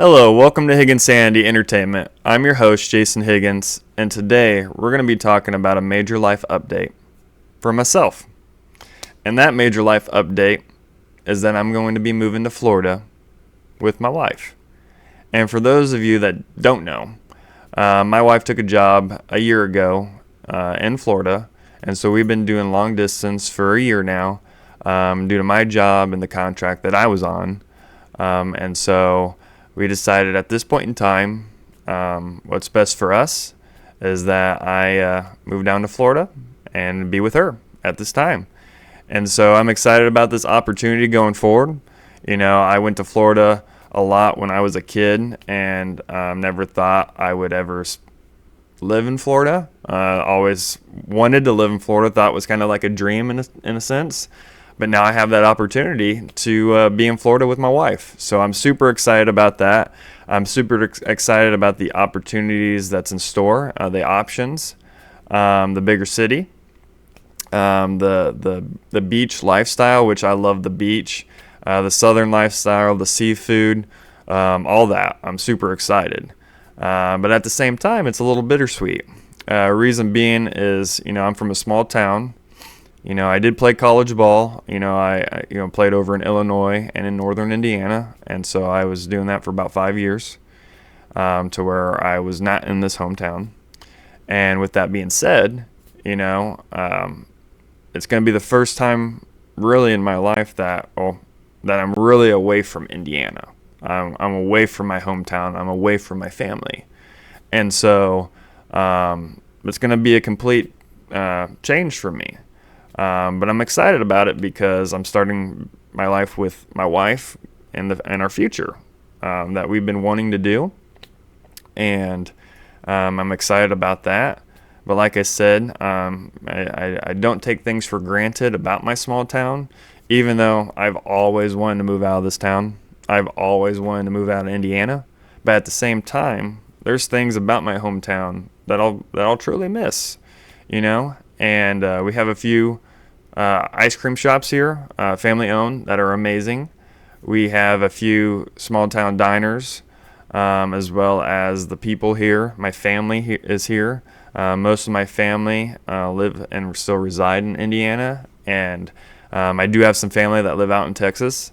Hello, welcome to Higgins Sanity Entertainment. I'm your host, Jason Higgins, and today we're going to be talking about a major life update for myself. And that major life update is that I'm going to be moving to Florida with my wife. And for those of you that don't know, my wife took a job a year ago in Florida, and so we've been doing long distance for a year now due to my job and the contract that I was on. And so we decided at this point in time, what's best for us is that I move down to Florida and be with her at this time. And so I'm excited about this opportunity going forward. You know, I went to Florida a lot when I was a kid and never thought I would ever live in Florida. Always wanted to live in Florida, thought it was kind of like a dream in a sense. But now I have that opportunity to be in Florida with my wife. So I'm super excited about that. I'm super excited about the opportunities that's in store, the options, the bigger city, the beach lifestyle, which I love the beach, the southern lifestyle, the seafood, all that. I'm super excited. But at the same time, it's a little bittersweet. Reason being is, I'm from a small town. I did play college ball. I played over in Illinois and in northern Indiana, and so I was doing that for about 5 years, to where I was not in this hometown. And with that being said, it's going to be the first time really in my life that I'm really away from Indiana. I'm away from my hometown. I'm away from my family, and so it's going to be a complete change for me. But I'm excited about it because I'm starting my life with my wife and our future that we've been wanting to do, and I'm excited about that. But like I said, I don't take things for granted about my small town, even though I've always wanted to move out of this town. I've always wanted to move out of Indiana, but at the same time, there's things about my hometown that I'll truly miss, And we have a few ice cream shops here, family owned, that are amazing. We have a few small town diners, as well as the people here. My family is here. Most of my family live and still reside in Indiana, and I do have some family that live out in Texas.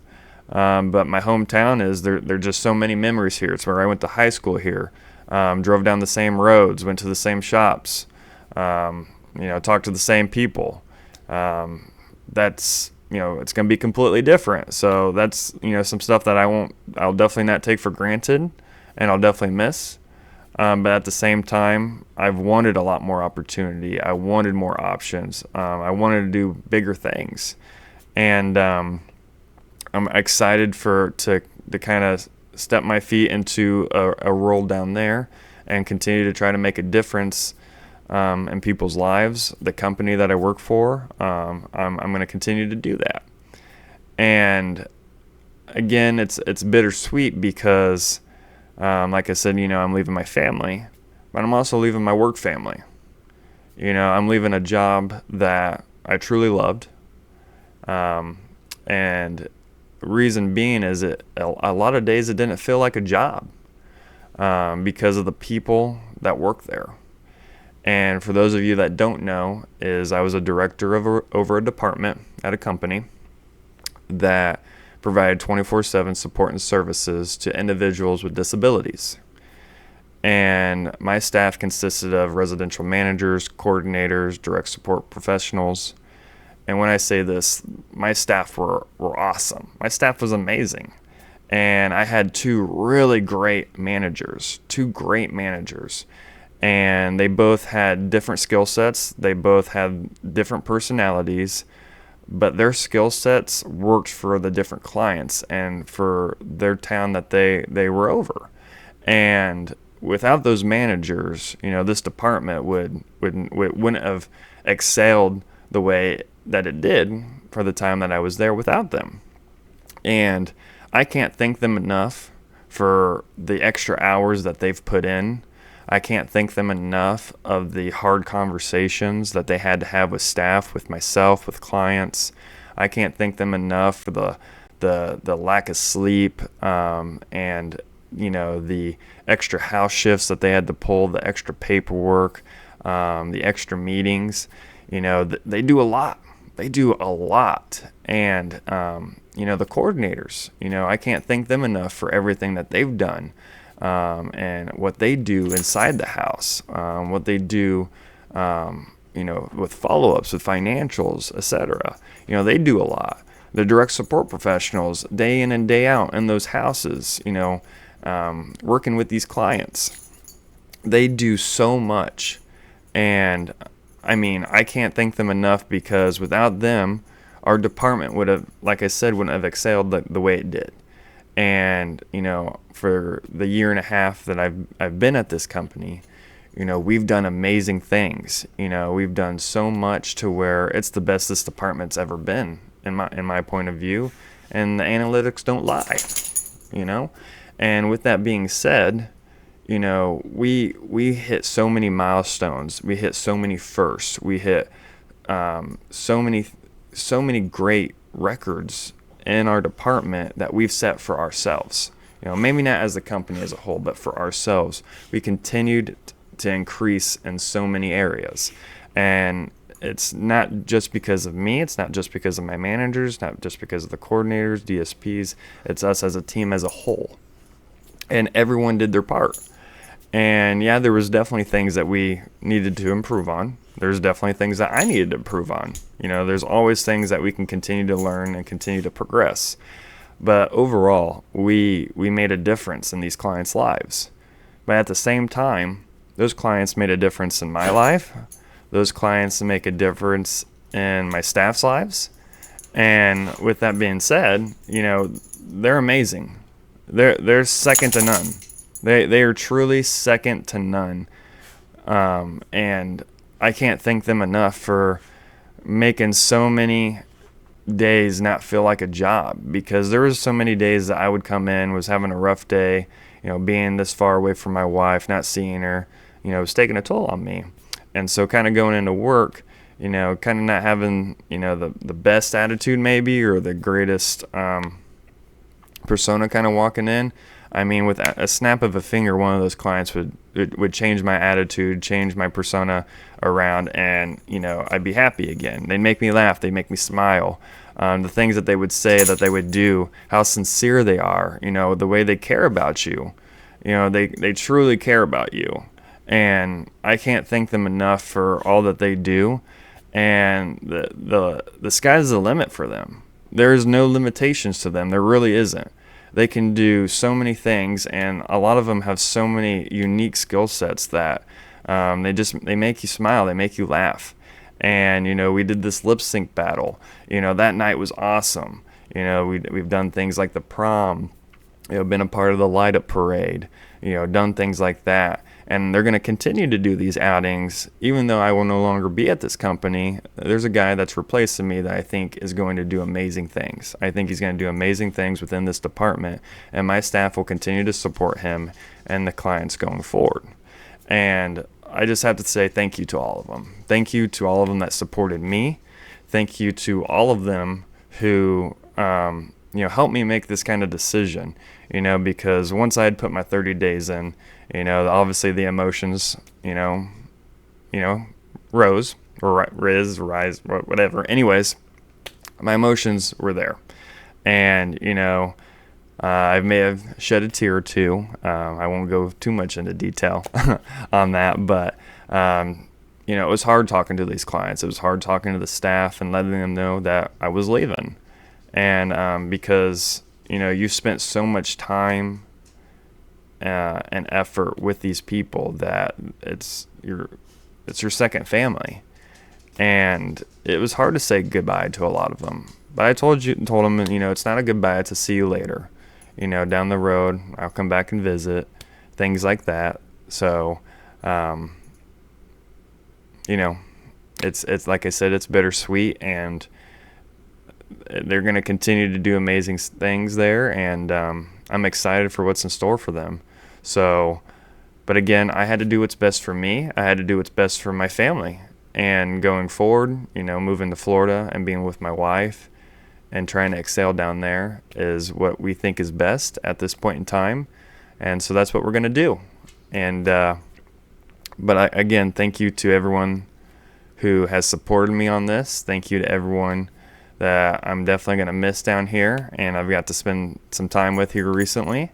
But my hometown there are just so many memories here. It's where I went to high school here, drove down the same roads, went to the same shops, talked to the same people. It's going to be completely different. So that's, some stuff that I'll definitely not take for granted, and I'll definitely miss. But at the same time, I've wanted a lot more opportunity. I wanted more options. I wanted to do bigger things. And, I'm excited to kind of step my feet into a role down there and continue to try to make a difference in people's lives. The company that I work for, I'm going to continue to do that. And again, it's bittersweet because, like I said, I'm leaving my family, but I'm also leaving my work family. I'm leaving a job that I truly loved, and reason being is a lot of days it didn't feel like a job because of the people that work there. And for those of you that don't know, I was a director over a department at a company that provided 24/7 support and services to individuals with disabilities. And my staff consisted of residential managers, coordinators, direct support professionals. And when I say this, my staff were awesome. My staff was amazing. And I had two great managers. And they both had different skill sets. They both had different personalities, but their skill sets worked for the different clients and for their town that they were over. And without those managers, this department wouldn't have excelled the way that it did for the time that I was there without them. And I can't thank them enough for the extra hours that they've put in. I can't thank them enough of the hard conversations that they had to have with staff, with myself, with clients. I can't thank them enough for the lack of sleep and the extra house shifts that they had to pull, the extra paperwork, the extra meetings. They do a lot. They do a lot. And, the coordinators, I can't thank them enough for everything that they've done, and what they do inside the house, what they do, with follow-ups, with financials, etc. They do a lot. The direct support professionals, day in and day out in those houses, working with these clients, they do so much. And I can't thank them enough, because without them, our department would have, like I said, wouldn't have excelled the way it did. And, for the year and a half that I've been at this company, we've done amazing things. We've done so much to where it's the best this department's ever been, in my point of view. And the analytics don't lie, And with that being said, we hit so many milestones. We hit so many firsts. We hit so many great records in our department that we've set for ourselves. Maybe not as a company as a whole, but for ourselves, we continued to increase in so many areas. And it's not just because of me. It's not just because of my managers, not just because of the coordinators, DSPs. It's us as a team as a whole. And everyone did their part. And yeah, there was definitely things that we needed to improve on. There's definitely things that I needed to improve on. There's always things that we can continue to learn and continue to progress. But overall, we made a difference in these clients' lives. But at the same time, those clients made a difference in my life. Those clients make a difference in my staff's lives. And with that being said, they're amazing. They're second to none. They are truly second to none. And I can't thank them enough for making so many days not feel like a job, because there was so many days that I would come in, was having a rough day, being this far away from my wife, not seeing her, it was taking a toll on me. And so kind of going into work, kind of not having, the best attitude maybe, or the greatest persona kind of walking in. With a snap of a finger, one of those clients would change my attitude, change my persona around, and, I'd be happy again. They'd make me laugh. They'd make me smile. The things that they would say, that they would do, how sincere they are, the way they care about you. They truly care about you. And I can't thank them enough for all that they do. And the sky's the limit for them. There is no limitations to them. There really isn't. They can do so many things, and a lot of them have so many unique skill sets that they make you smile, they make you laugh. And we did this lip sync battle. That night was awesome. We've done things like the prom, been a part of the light up parade, done things like that. And they're going to continue to do these outings, even though I will no longer be at this company. There's a guy that's replacing me that I think is going to do amazing things. I think he's going to do amazing things within this department, and my staff will continue to support him and the clients going forward. And I just have to say thank you to all of them. Thank you to all of them that supported me. Thank you to all of them who helped me make this kind of decision, because once I had put my 30 days in, obviously the emotions, rose or rise, whatever. Anyways, my emotions were there. And, I may have shed a tear or two. I won't go too much into detail on that, but, it was hard talking to these clients. It was hard talking to the staff and letting them know that I was leaving. And because, you spent so much time and effort with these people that it's your second family. And it was hard to say goodbye to a lot of them. But I told them, it's not a goodbye, it's a see you later. Down the road, I'll come back and visit, things like that. So, it's like I said, it's bittersweet, and they're going to continue to do amazing things there, and I'm excited for what's in store for them. So, but again, I had to do what's best for me. I had to do what's best for my family. And going forward, moving to Florida and being with my wife and trying to excel down there is what we think is best at this point in time. And so that's what we're going to do. And, again, thank you to everyone who has supported me on this. Thank you to everyone that I'm definitely going to miss down here, and I've got to spend some time with here recently.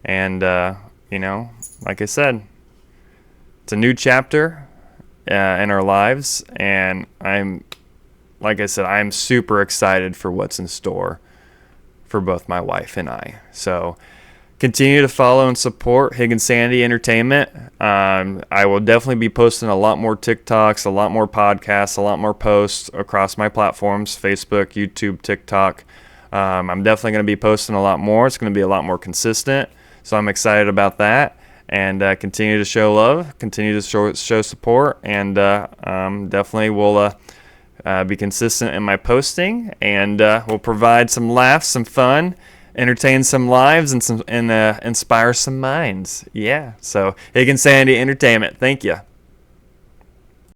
And, like I said, it's a new chapter in our lives, and I'm super excited for what's in store for both my wife and I. So continue to follow and support Higgins Sandy Entertainment. I will definitely be posting a lot more TikToks, a lot more podcasts, a lot more posts across my platforms, Facebook, YouTube, TikTok. I'm definitely going to be posting a lot more. It's going to be a lot more consistent. So I'm excited about that. And continue to show love, continue to show support, and definitely will be consistent in my posting, and we'll provide some laughs, some fun, entertain some lives, and inspire some minds. Yeah. So Higgins Sandy Entertainment. Thank you.